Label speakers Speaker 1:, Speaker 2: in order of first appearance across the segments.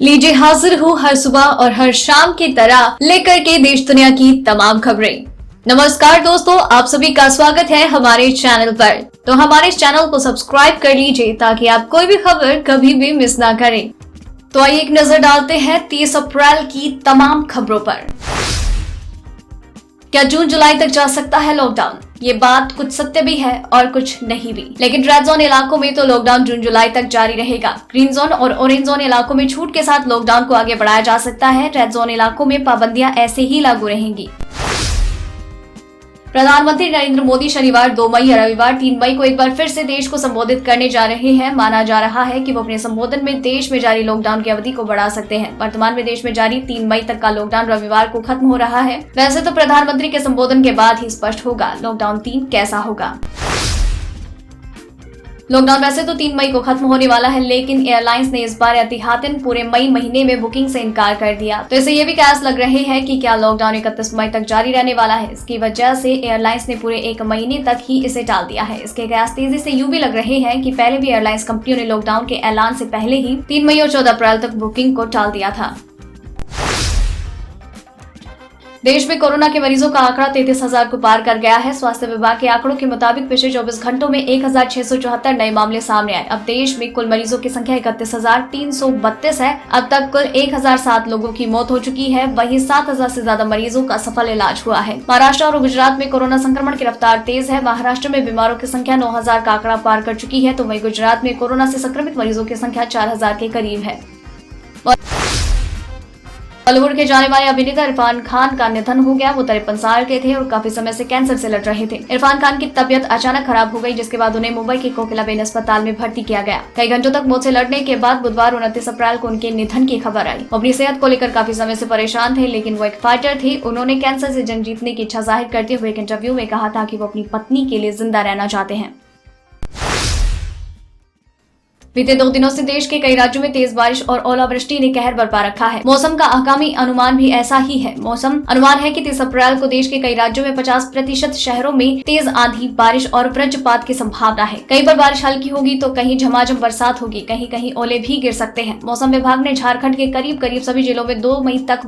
Speaker 1: लीजिए हाजिर हूँ हर सुबह और हर शाम की तरह लेकर के देश दुनिया की तमाम खबरें। नमस्कार दोस्तों, आप सभी का स्वागत है हमारे चैनल पर। तो हमारे इस चैनल को सब्सक्राइब कर लीजिए ताकि आप कोई भी खबर कभी भी मिस ना करें। तो आइए एक नजर डालते हैं 30 अप्रैल की तमाम खबरों पर। क्या जून जुलाई तक जा सकता है लॉकडाउन? ये बात कुछ सत्य भी है और कुछ नहीं भी, लेकिन रेड जोन इलाकों में तो लॉकडाउन जून जुलाई तक जारी रहेगा। ग्रीन जोन और ऑरेंज जोन इलाकों में छूट के साथ लॉकडाउन को आगे बढ़ाया जा सकता है। रेड जोन इलाकों में पाबंदियां ऐसे ही लागू रहेंगी। प्रधानमंत्री नरेंद्र मोदी शनिवार 2 मई और रविवार 3 मई को एक बार फिर से देश को संबोधित करने जा रहे हैं। माना जा रहा है कि वो अपने संबोधन में देश में जारी लॉकडाउन की अवधि को बढ़ा सकते हैं। वर्तमान में देश में जारी 3 मई तक का लॉकडाउन रविवार को खत्म हो रहा है। वैसे तो प्रधानमंत्री के संबोधन के बाद ही स्पष्ट होगा लॉकडाउन 3 कैसा होगा। लॉकडाउन वैसे तो 3 मई को खत्म होने वाला है, लेकिन एयरलाइंस ने इस बार एहतियातन पूरे मई महीने में बुकिंग से इनकार कर दिया। तो इससे ये भी कयास लग रहे हैं कि क्या लॉकडाउन 31 मई तक जारी रहने वाला है। इसकी वजह से एयरलाइंस ने पूरे 1 महीने तक ही इसे टाल दिया है। इसके कयास तेजी से यूं भी लग रहे हैं कि पहले भी एयरलाइंस कंपनियों ने लॉकडाउन के ऐलान से पहले ही 3 मई और 14 अप्रैल तक बुकिंग को टाल दिया था। देश में कोरोना के मरीजों का आंकड़ा 33,000 को पार कर गया है। स्वास्थ्य विभाग के आंकड़ों के मुताबिक पिछले 24 घंटों में 1,674 नए मामले सामने आए। अब देश में कुल मरीजों की संख्या 31,332 है। अब तक कुल 1,007 लोगों की मौत हो चुकी है। वहीं 7,000 से ज्यादा मरीजों का सफल इलाज हुआ है। महाराष्ट्र और गुजरात में कोरोना संक्रमण की रफ्तार तेज है। महाराष्ट्र में बीमारों की संख्या 9,000 का आंकड़ा पार कर चुकी है, तो वहीं गुजरात में कोरोना से संक्रमित मरीजों की संख्या 4,000 के करीब है। बॉलीवुड के जाने माने अभिनेता इरफान खान का निधन हो गया। वो 53 साल के थे और काफी समय से कैंसर से लड़ रहे थे। इरफान खान की तबीयत अचानक खराब हो गई, जिसके बाद उन्हें मुंबई के कोकिलाबेन अस्पताल में भर्ती किया गया। कई घंटों तक मौत से लड़ने के बाद बुधवार 29 अप्रैल को उनके निधन की खबर आई। वो अपनी सेहत को लेकर काफी समय से परेशान थे, लेकिन वो एक फाइटर थे। उन्होंने कैंसर से जंग जीतने की इच्छा जाहिर करते हुए एक इंटरव्यू में कहा था कि वो अपनी पत्नी के लिए जिंदा रहना चाहते हैं। बीते 2 दिनों से देश के कई राज्यों में तेज बारिश और ओलावृष्टि ने कहर बरपा रखा है। मौसम का आगामी अनुमान भी ऐसा ही है। मौसम अनुमान है कि 30 अप्रैल को देश के कई राज्यों में 50% शहरों में तेज आंधी, बारिश और वज्रपात की संभावना है। कहीं पर बारिश हल्की होगी तो कहीं झमाझम बरसात होगी, कहीं कहीं ओले भी गिर सकते हैं। मौसम विभाग ने झारखंड के करीब सभी जिलों में 2 मई तक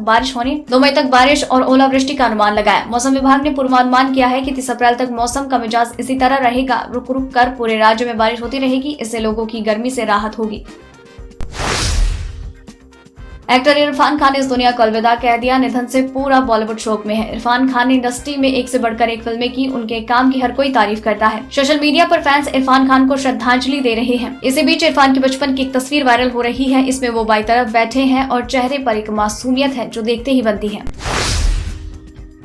Speaker 1: बारिश और ओलावृष्टि का अनुमान लगाया। मौसम विभाग ने पूर्वानुमान किया है कि 30 अप्रैल तक मौसम का मिजाज इसी तरह रहेगा। रुक रुक कर पूरे राज्य में बारिश होती रहेगी। इससे लोगों की गर्मी से राहत होगी। एक्टर इरफान खान ने इस दुनिया को अलविदा कह दिया। निधन से पूरा बॉलीवुड शोक में है। इरफान खान ने इंडस्ट्री में एक से बढ़कर एक फिल्में की। उनके काम की हर कोई तारीफ करता है। सोशल मीडिया पर फैंस इरफान खान को श्रद्धांजलि दे रहे हैं। इसी बीच इरफान के बचपन की एक तस्वीर वायरल हो रही है। इसमें वो बाई तरफ बैठे हैं और चेहरे पर एक मासूमियत है जो देखते ही बनती है।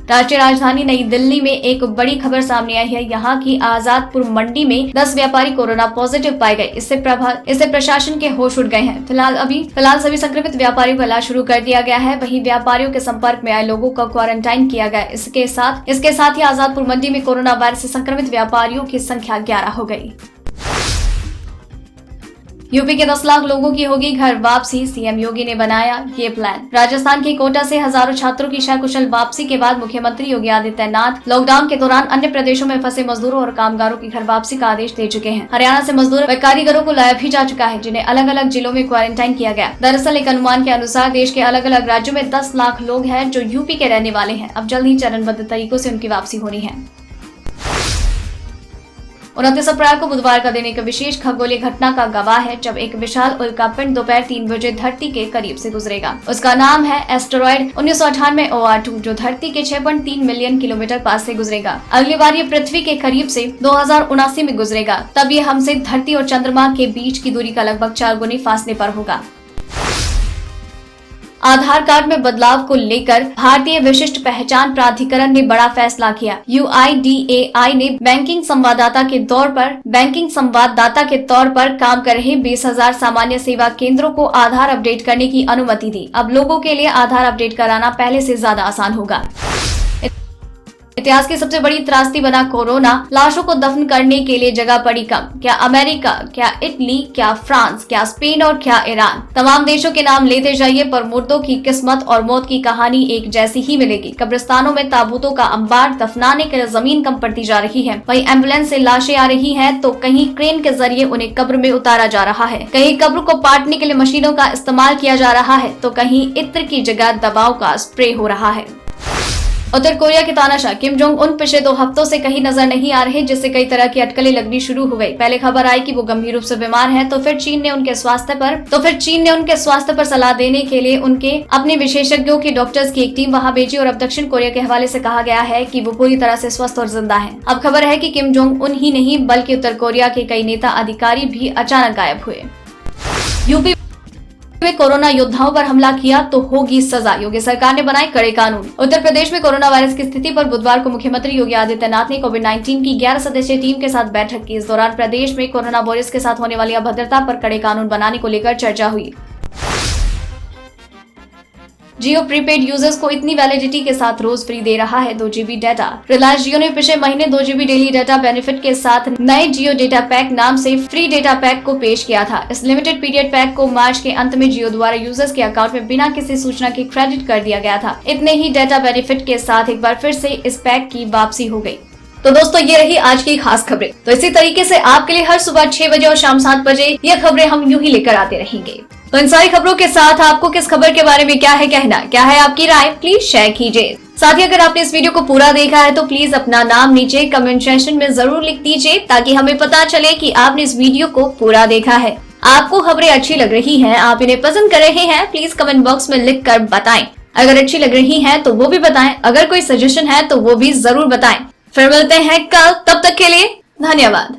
Speaker 1: राष्ट्रीय राजधानी नई दिल्ली में एक बड़ी खबर सामने आई है। यहाँ की आजादपुर मंडी में 10 व्यापारी कोरोना पॉजिटिव पाए गए। इससे प्रशासन के होश उड़ गए हैं। फिलहाल सभी संक्रमित व्यापारियों का इलाज शुरू कर दिया गया है। वहीं व्यापारियों के संपर्क में आए लोगों का क्वारंटाइन किया गया। इसके साथ ही आजादपुर मंडी में कोरोना वायरस से संक्रमित व्यापारियों की संख्या 11 हो गई। यूपी के 10 लाख लोगों की होगी घर वापसी। सीएम योगी ने बनाया ये प्लान। राजस्थान के कोटा से हजारों छात्रों की सकुशल वापसी के बाद मुख्यमंत्री योगी आदित्यनाथ लॉकडाउन के दौरान अन्य प्रदेशों में फंसे मजदूरों और कामगारों की घर वापसी का आदेश दे चुके हैं। हरियाणा से मजदूर व कारीगरों को लाया भी जा चुका है, जिन्हें अलग अलग जिलों में क्वारंटाइन किया गया। दरअसल एक अनुमान के अनुसार देश के अलग अलग राज्यों में 10 लाख लोग हैं जो यूपी के रहने वाले हैं। अब जल्द ही चरणबद्ध तरीकों से उनकी वापसी होनी है। 29 अप्रैल को बुधवार का दिन एक विशेष खगोलीय घटना का गवाह है, जब एक विशाल उल्कापिंड दोपहर 3 बजे धरती के करीब से गुजरेगा। उसका नाम है एस्टेरॉयड 1998 OR2, जो धरती के 6.3 मिलियन किलोमीटर पास से गुजरेगा। अगली बार ये पृथ्वी के करीब से 2079 में गुजरेगा। तब ये हमसे धरती और चंद्रमा के बीच की दूरी का लगभग 4 गुनी फासले पर होगा। आधार कार्ड में बदलाव को लेकर भारतीय विशिष्ट पहचान प्राधिकरण ने बड़ा फैसला किया। UIDAI ने बैंकिंग संवाददाता के तौर पर काम कर रहे 20,000 सामान्य सेवा केंद्रों को आधार अपडेट करने की अनुमति दी। अब लोगों के लिए आधार अपडेट कराना पहले से ज्यादा आसान होगा। इतिहास की सबसे बड़ी त्रासदी बना कोरोना। लाशों को दफन करने के लिए जगह पड़ी कम। क्या अमेरिका, क्या इटली, क्या फ्रांस, क्या स्पेन और क्या ईरान, तमाम देशों के नाम लेते जाइए पर मुर्दों की किस्मत और मौत की कहानी एक जैसी ही मिलेगी। कब्रिस्तानों में ताबूतों का अंबार, दफनाने के लिए जमीन कम पड़ती जा रही है। वहीं एम्बुलेंस से लाशें आ रही हैं तो कहीं क्रेन के जरिए उन्हें कब्र में उतारा जा रहा है, कहीं कब्र को पाटने के लिए मशीनों का इस्तेमाल किया जा रहा है तो कहीं इत्र की जगह दबाव का स्प्रे हो रहा है। उत्तर कोरिया के तानाशाह किम जोंग उन पिछले 2 हफ्तों से कहीं नजर नहीं आ रहे, जिससे कई तरह की अटकलें लगनी शुरू हो गई। पहले खबर आई कि वो गंभीर रूप से बीमार हैं, तो फिर चीन ने उनके स्वास्थ्य पर सलाह देने के लिए उनके अपने विशेषज्ञों की डॉक्टर्स की एक टीम वहां भेजी और अब दक्षिण कोरिया के हवाले से कहा गया है कि वो पूरी तरह से स्वस्थ और जिंदा है। अब खबर है कि किम जोंग उन ही नहीं बल्कि उत्तर कोरिया के कई नेता अधिकारी भी अचानक गायब हुए। यूपी में कोरोना योद्धाओं पर हमला किया तो होगी सजा, योगी सरकार ने बनाए कड़े कानून। उत्तर प्रदेश में कोरोना वायरस की स्थिति पर बुधवार को मुख्यमंत्री योगी आदित्यनाथ ने कोविड-19 की 11 सदस्यीय टीम के साथ बैठक की। इस दौरान प्रदेश में कोरोना वायरस के साथ होने वाली अभद्रता पर कड़े कानून बनाने को लेकर चर्चा हुई। जियो प्रीपेड यूजर्स को इतनी वैलिडिटी के साथ रोज फ्री दे रहा है 2 GB डाटा। रिलायंस जियो ने पिछले महीने 2 GB डेली डाटा बेनिफिट के साथ नए जियो डेटा पैक नाम से फ्री डेटा पैक को पेश किया था। इस लिमिटेड पीरियड पैक को मार्च के अंत में जियो द्वारा यूजर्स के अकाउंट में बिना किसी सूचना के क्रेडिट कर दिया गया था। इतने ही डाटा बेनिफिट के साथ एक बार फिर से इस पैक की वापसी हो गई। तो दोस्तों ये रही आज की खास खबरें। तो इसी तरीके से आपके लिए हर सुबह 6 बजे और शाम 7 बजे ये खबरें हम यूं ही लेकर आते रहेंगे। तो इन सारी खबरों के साथ आपको किस खबर के बारे में क्या है कहना, क्या है आपकी राय, प्लीज शेयर कीजिए। साथ ही अगर आपने इस वीडियो को पूरा देखा है तो प्लीज अपना नाम नीचे कमेंट सेक्शन में जरूर लिख दीजिए ताकि हमें पता चले कि आपने इस वीडियो को पूरा देखा है। आपको खबरें अच्छी लग रही हैं, आप इन्हें पसंद कर रहे हैं, प्लीज कमेंट बॉक्स में लिख कर बताएं। अगर अच्छी लग रही है तो वो भी बताएं, अगर कोई सजेशन है तो वो भी जरूर बताएं। फिर मिलते हैं कल, तब तक के लिए धन्यवाद।